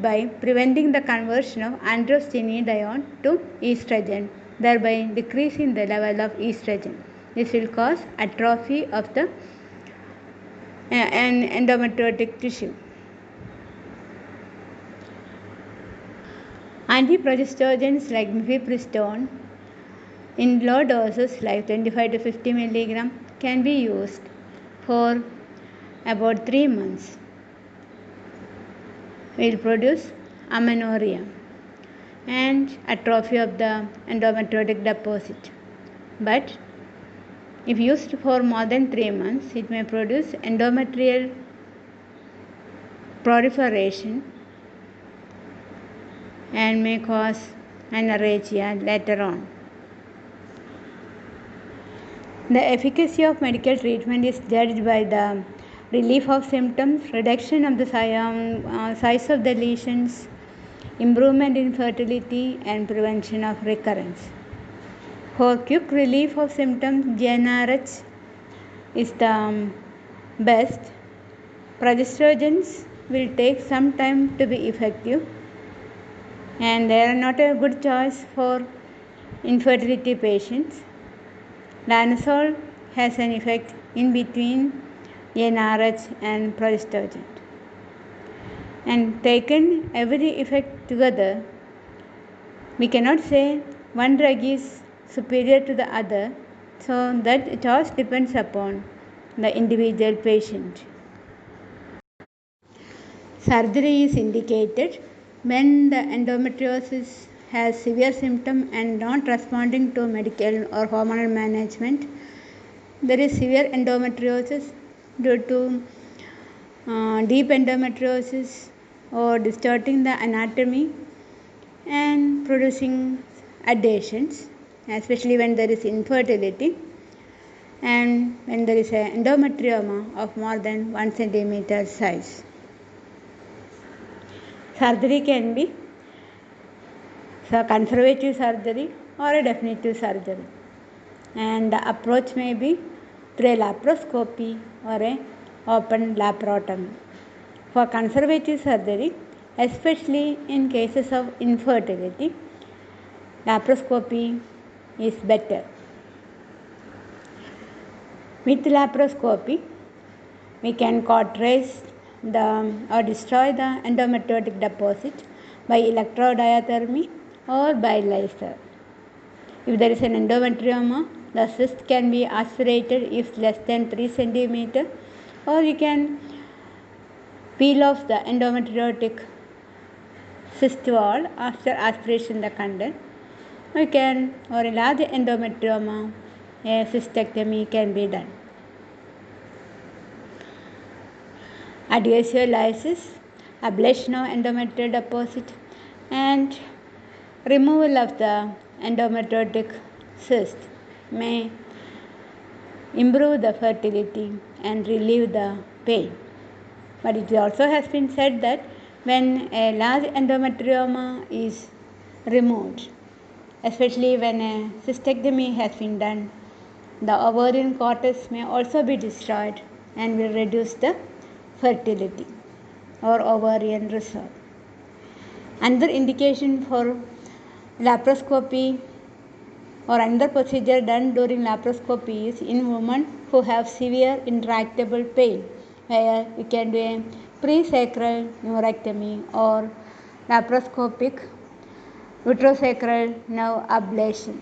by preventing the conversion of androstenedione to estrogen, thereby decreasing the level of estrogen. This will cause atrophy of the endometriotic tissue. Antiprogestogens like mifepristone in low doses like 25 to 50 mg can be used for about 3 months. Will produce amenorrhea and atrophy of the endometriotic deposit. But if used for more than 3 months, it may produce endometrial proliferation and may cause anorexia later on. The efficacy of medical treatment is judged by the relief of symptoms, reduction of the size of the lesions, improvement in fertility, and prevention of recurrence. For quick relief of symptoms, GnRH is the best. Progestogens will take some time to be effective, and they are not a good choice for infertility patients. Lansol has an effect in between GnRH and progestogen, and taken every effect together, we cannot say one drug is superior to the other, so that choice depends upon the individual patient. Surgery is indicated when the endometriosis has severe symptoms and not responding to medical or hormonal management. There is severe endometriosis due to deep endometriosis or distorting the anatomy and producing adhesions, especially when there is infertility and when there is an endometrioma of more than 1 centimeter size. Surgery can be conservative surgery or a definitive surgery, and the approach may be through a laparoscopy or a open laparotomy. For conservative surgery, especially in cases of infertility, laparoscopy is better. With laparoscopy, we can cauterize or destroy the endometriotic deposit by electrodiathermy or by laser. If there is an endometrioma, the cyst can be aspirated if less than 3 cm, or you can peel off the endometriotic cyst wall after aspiration the content. Or a large endometrioma, a cystectomy can be done. Adhesive lysis, ablation of endometrial deposit, and removal of the endometriotic cyst may improve the fertility and relieve the pain. But it also has been said that when a large endometrioma is removed, especially when a cystectomy has been done, the ovarian cortex may also be destroyed and will reduce the fertility or ovarian reserve. Another indication for laparoscopy or another procedure done during laparoscopy is in women who have severe intractable pain, where you can do a presacral neurectomy or laparoscopic uterosacral nerve ablation,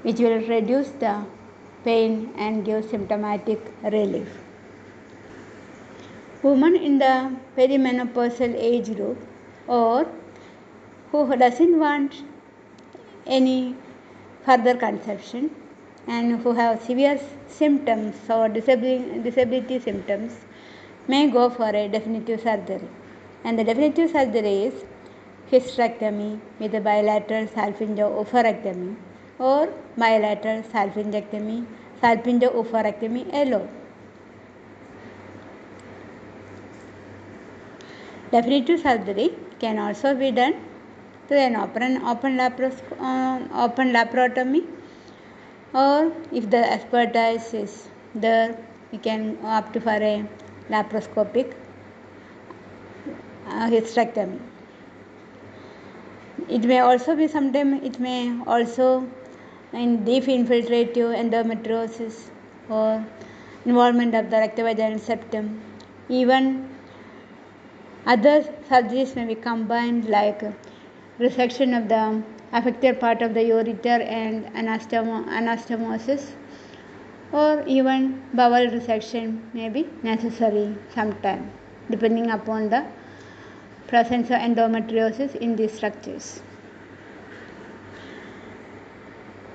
which will reduce the pain and give symptomatic relief. Women in the perimenopausal age group or who doesn't want any further conception and who have severe symptoms or disability symptoms may go for a definitive surgery. And the definitive surgery is hysterectomy with a bilateral salpingo-oophorectomy or bilateral salpingectomy, salpingo-oophorectomy alone. Definitive surgery can also be done to an open laparotomy, or if the expertise is there, you can opt for a laparoscopic hysterectomy. It may also be in deep infiltrative endometriosis or involvement of the rectovaginal septum. Even other surgeries may be combined, like resection of the affected part of the ureter and anastomosis, or even bowel resection may be necessary sometime, depending upon the presence of endometriosis in these structures.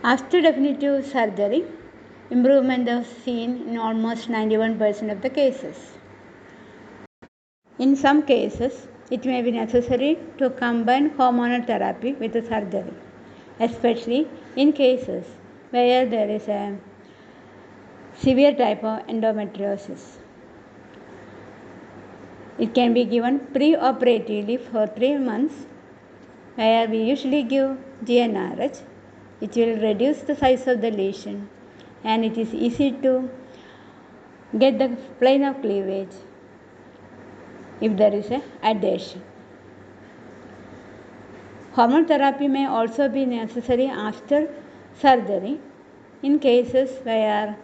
After definitive surgery, improvement is seen in almost 91% of the cases. In some cases, it may be necessary to combine hormonal therapy with the surgery, especially in cases where there is a severe type of endometriosis. It can be given pre-operatively for 3 months, where we usually give GnRH, which will reduce the size of the lesion, and it is easy to get the plane of cleavage if there is a adhesion. Hormone therapy may also be necessary after surgery in cases where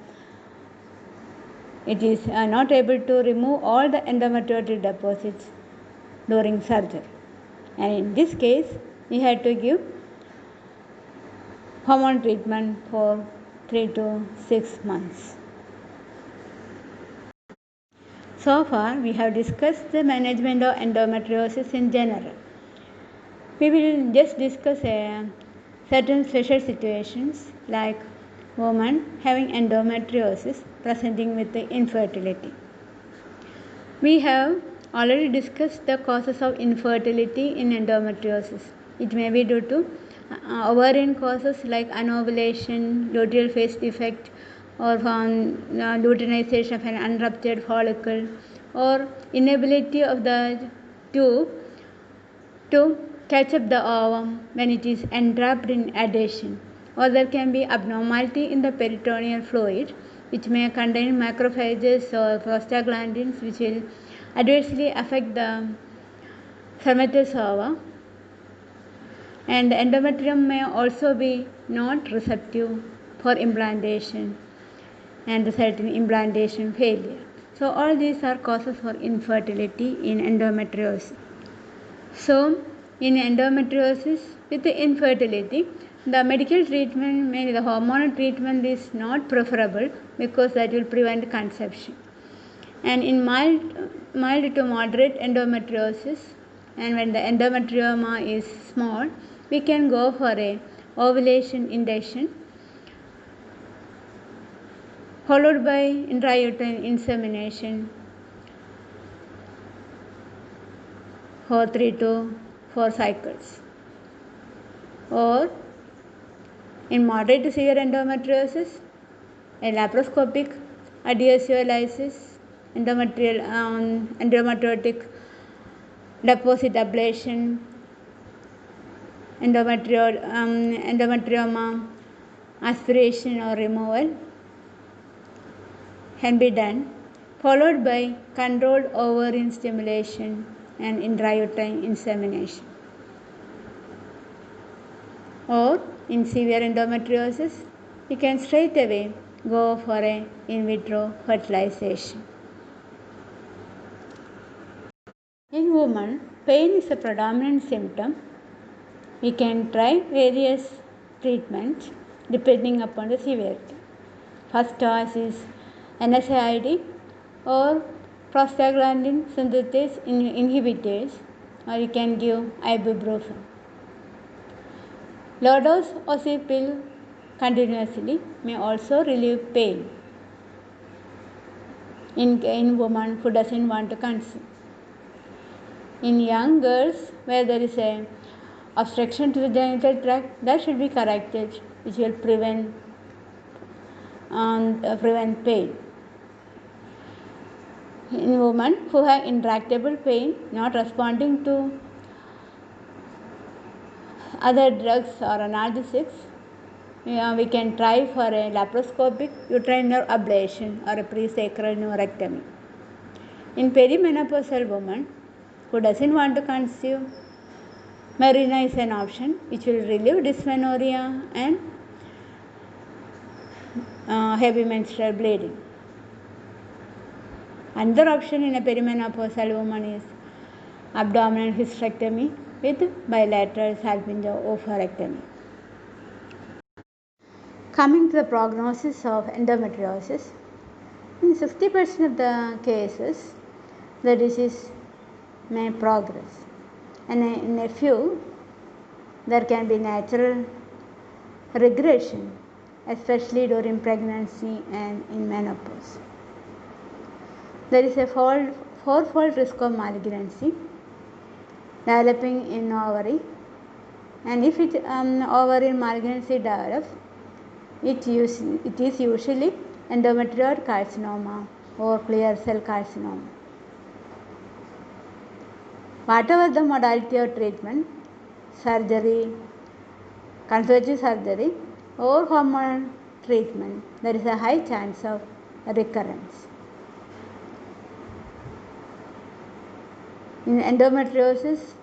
it is not able to remove all the endometriotic deposits during surgery, and in this case we had to give hormone treatment for 3 to 6 months. So far we have discussed the management of endometriosis in general. We will just discuss certain special situations, like women having endometriosis presenting with infertility. We have already discussed the causes of infertility in endometriosis. It may be due to ovarian causes like anovulation, luteal phase defect, or luteinization of an unruptured follicle, or inability of the tube to catch up the ovum when it is entrapped in adhesion, or there can be abnormality in the peritoneal fluid, which may contain macrophages or prostaglandins, which will adversely affect the spermatozoa ova, and the endometrium may also be not receptive for implantation and result in implantation failure. So all these are causes for infertility in endometriosis. So in endometriosis with the infertility, the medical treatment, maybe the hormonal treatment, is not preferable because that will prevent conception. And in mild to moderate endometriosis, and when the endometrioma is small, we can go for a ovulation induction followed by intrauterine insemination for 3 to 4 cycles. Or in moderate to severe endometriosis, a laparoscopic adhesiolysis, endometriotic deposit ablation, endometrioma aspiration or removal can be done, followed by controlled ovarian stimulation and intrauterine insemination. Or in severe endometriosis, you can straight away go for a in vitro fertilization. In women, pain is a predominant symptom. We can try various treatments depending upon the severity. First choice is NSAID or prostaglandin synthase inhibitors, or you can give ibuprofen. Low dose oxy pill continuously may also relieve pain in women who doesn't want to conceive. In young girls where there is a obstruction to the genital tract, that should be corrected, which will prevent pain. In women who have intractable pain not responding to other drugs or analgesics, we can try for a laparoscopic uterine nerve ablation or a presacral neurectomy. In perimenopausal woman who doesn't want to conceive, Mirena is an option which will relieve dysmenorrhea and heavy menstrual bleeding. Another option in a perimenopausal woman is abdominal hysterectomy with bilateral salpingo-oophorectomy. Coming to the prognosis of endometriosis, in 60% of the cases, the disease may progress, and in a few, there can be natural regression, especially during pregnancy and in menopause. There is a fourfold risk of malignancy developing in ovary, and if ovarian malignancy develops, it is usually endometrioid carcinoma or clear cell carcinoma. Whatever the modality of treatment, surgery, conservative surgery or hormonal treatment, there is a high chance of recurrence. Endometriosis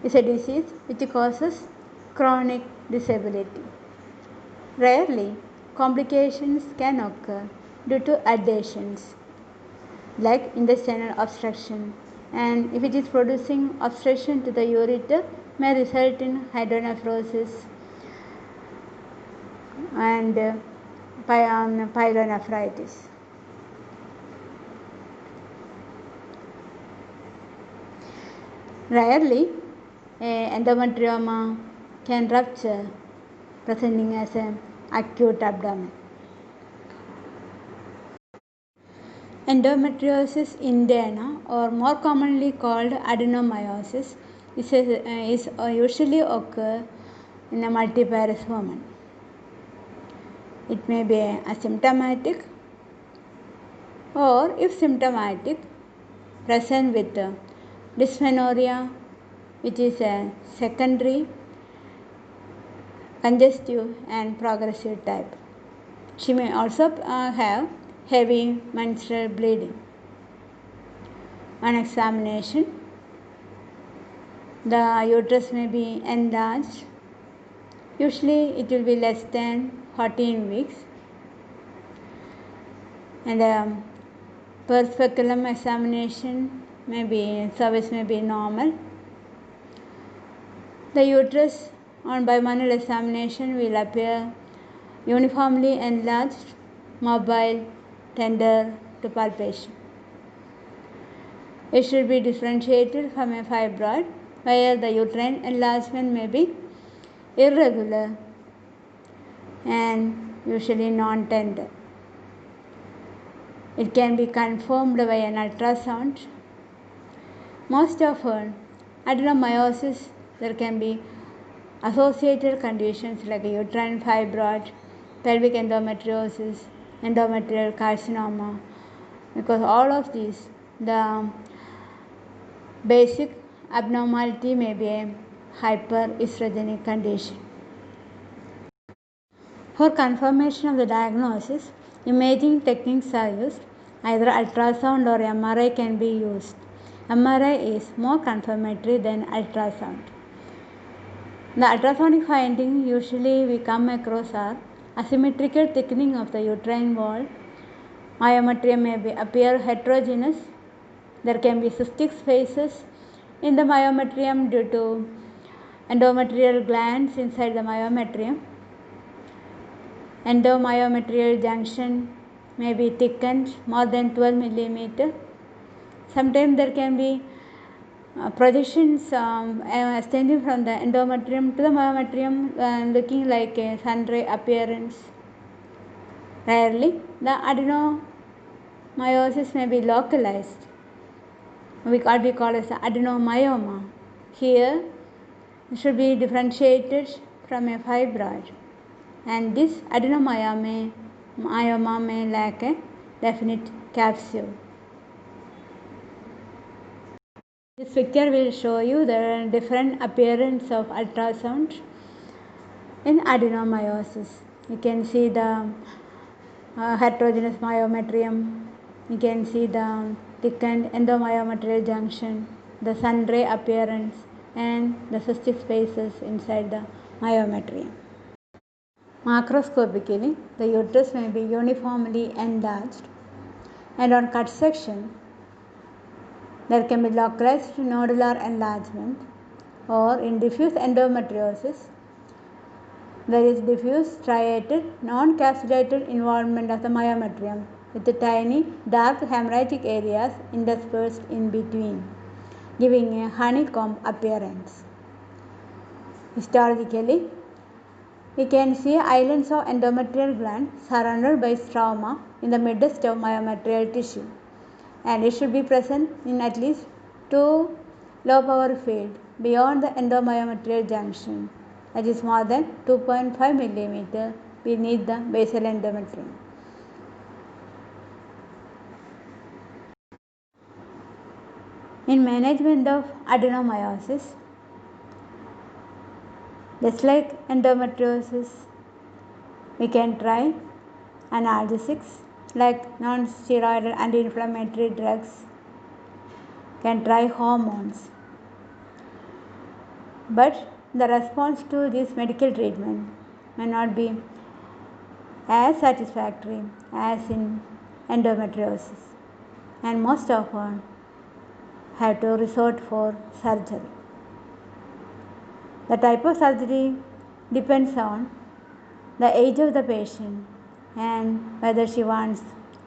is a disease which causes chronic disability. Rarely, complications can occur due to adhesions like intestinal obstruction, and if it is producing obstruction to the ureter, may result in hydronephrosis and pyelonephritis. Rarely, endometrioma can rupture, presenting as an acute abdomen. Endometriosis interna, or more commonly called adenomyosis, is usually occur in a multiparous woman. It may be asymptomatic, or if symptomatic, present with dysmenorrhea, which is a secondary, congestive and progressive type. She may also have heavy menstrual bleeding. On examination, the uterus may be enlarged. Usually it will be less than 14 weeks. And per speculum examination cervix may be normal. The uterus on bimanual examination will appear uniformly enlarged, mobile, tender to palpation. It should be differentiated from a fibroid, where the uterine enlargement may be irregular and usually non-tender. It can be confirmed by an ultrasound. Most often, adenomyosis, there can be associated conditions like uterine fibroid, pelvic endometriosis, endometrial carcinoma. Because all of these, the basic abnormality may be a hyperestrogenic condition. For confirmation of the diagnosis, imaging techniques are used. Either ultrasound or MRI can be used. MRI is more confirmatory than ultrasound. The ultrasonic findings usually we come across are asymmetrical thickening of the uterine wall. Myometrium may appear heterogeneous. There can be cystic spaces in the myometrium due to endometrial glands inside the myometrium. Endomyometrial junction may be thickened more than 12 millimeter. Sometimes there can be projections extending from the endometrium to the myometrium, looking like a sun-ray appearance. Rarely, the adenomyosis may be localized, what we call as adenomyoma. Here, it should be differentiated from a fibroid, and this adenomyoma may lack a definite capsule. This picture will show you the different appearance of ultrasound in adenomyosis. You can see the heterogeneous myometrium. You can see the thickened endomyometrial junction, the sun ray appearance, and the cystic spaces inside the myometrium. Macroscopically, the uterus may be uniformly enlarged, and on cut section, there can be localized nodular enlargement, or in diffuse endometriosis, there is diffuse striated non-capsulated involvement of the myometrium with the tiny dark hemorrhagic areas interspersed in between, giving a honeycomb appearance. Histologically, we can see islands of endometrial gland surrounded by stroma in the midst of myometrial tissue, and it should be present in at least 2 low power field beyond the endomyometrial junction, that is more than 2.5 mm beneath the basal endometrium. In management of adenomyosis, just like endometriosis, we can try analgesics like non-steroidal anti-inflammatory drugs, can try hormones. But the response to this medical treatment may not be as satisfactory as in endometriosis, and most often have to resort for surgery. The type of surgery depends on the age of the patient and whether she wants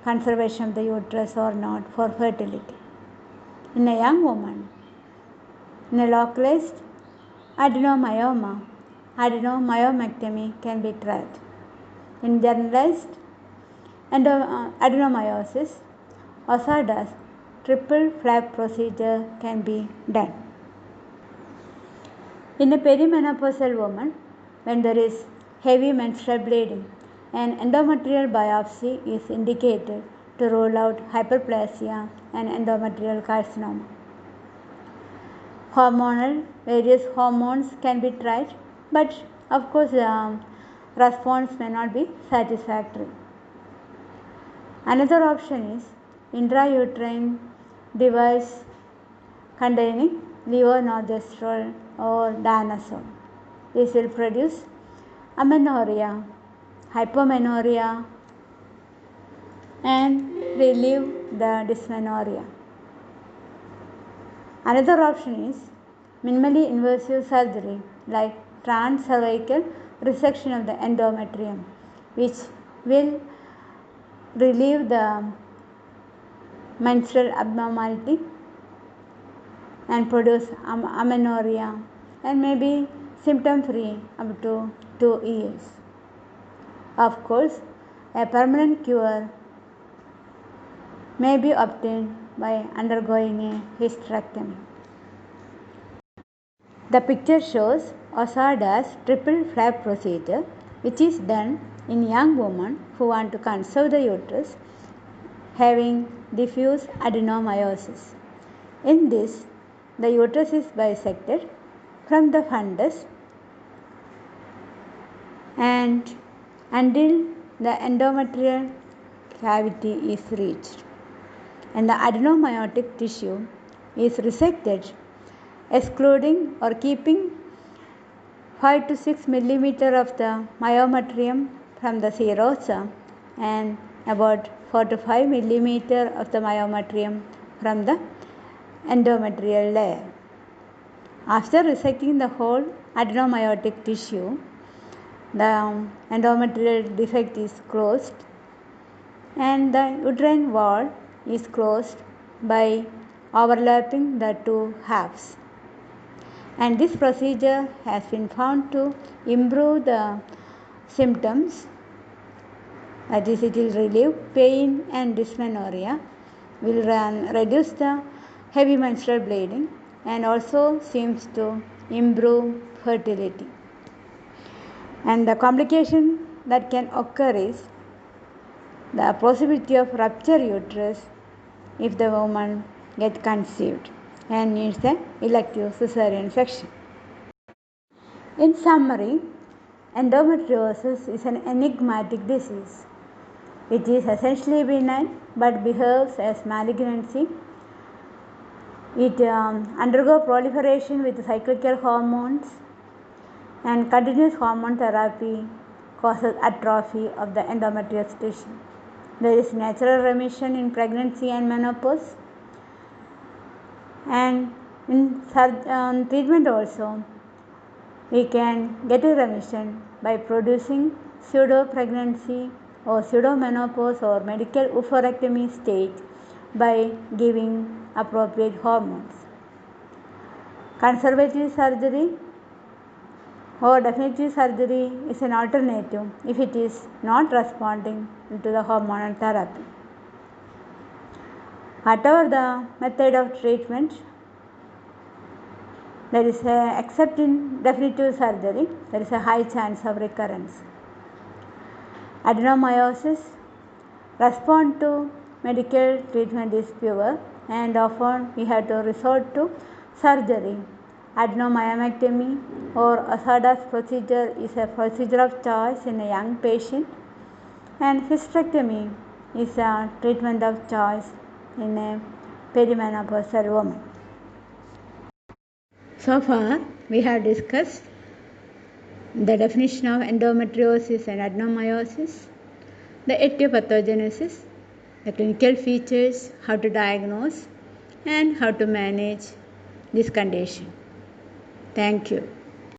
conservation of the uterus or not for fertility. In a young woman, in a localized adenomyoma, adenomyomectomy can be tried. In generalized adenomyosis, Osada's triple flap procedure can be done. In a perimenopausal woman, when there is heavy menstrual bleeding, an endometrial biopsy is indicated to rule out hyperplasia and endometrial carcinoma. Various hormones can be tried, but of course the response may not be satisfactory. Another option is intrauterine device containing levonorgestrel or danazol. This will produce amenorrhea, hypomenorrhea, and relieve the dysmenorrhea. Another option is minimally invasive surgery like transcervical resection of the endometrium, which will relieve the menstrual abnormality and produce amenorrhea, and may be symptom free up to 2 years. Of course, a permanent cure may be obtained by undergoing a hysterectomy. The picture shows Osada's triple flap procedure, which is done in young women who want to conserve the uterus having diffuse adenomyosis. In this, the uterus is bisected from the fundus and until the endometrial cavity is reached, and the adenomyotic tissue is resected, excluding or keeping 5 to 6 mm of the myometrium from the serosa and about 4 to 5 mm of the myometrium from the endometrial layer. After resecting the whole adenomyotic tissue, the endometrial defect is closed and the uterine wall is closed by overlapping the two halves. And this procedure has been found to improve the symptoms, that is, it will relieve pain and dysmenorrhea, will reduce the heavy menstrual bleeding, and also seems to improve fertility. And the complication that can occur is the possibility of rupture uterus if the woman gets conceived. and needs an elective cesarean section. In summary, endometriosis is an enigmatic disease. It is essentially benign but behaves as malignancy. It undergoes proliferation with cyclical hormones, and continuous hormone therapy causes atrophy of the endometrial tissue. There is natural remission in pregnancy and menopause, and in treatment also we can get a remission by producing pseudo pregnancy or pseudo menopause or medical oophorectomy stage by giving appropriate hormones. Conservative surgery or definitive surgery is an alternative if it is not responding to the hormonal therapy. Whatever the method of treatment, except in definitive surgery, there is a high chance of recurrence. Adenomyosis response to medical treatment is poor, and often we have to resort to surgery. Adenomyomectomy or Asada's procedure is a procedure of choice in a young patient, and hysterectomy is a treatment of choice in a perimenopausal woman. So far, we have discussed the definition of endometriosis and adenomyosis, the etiopathogenesis, the clinical features, how to diagnose, and how to manage this condition. Thank you.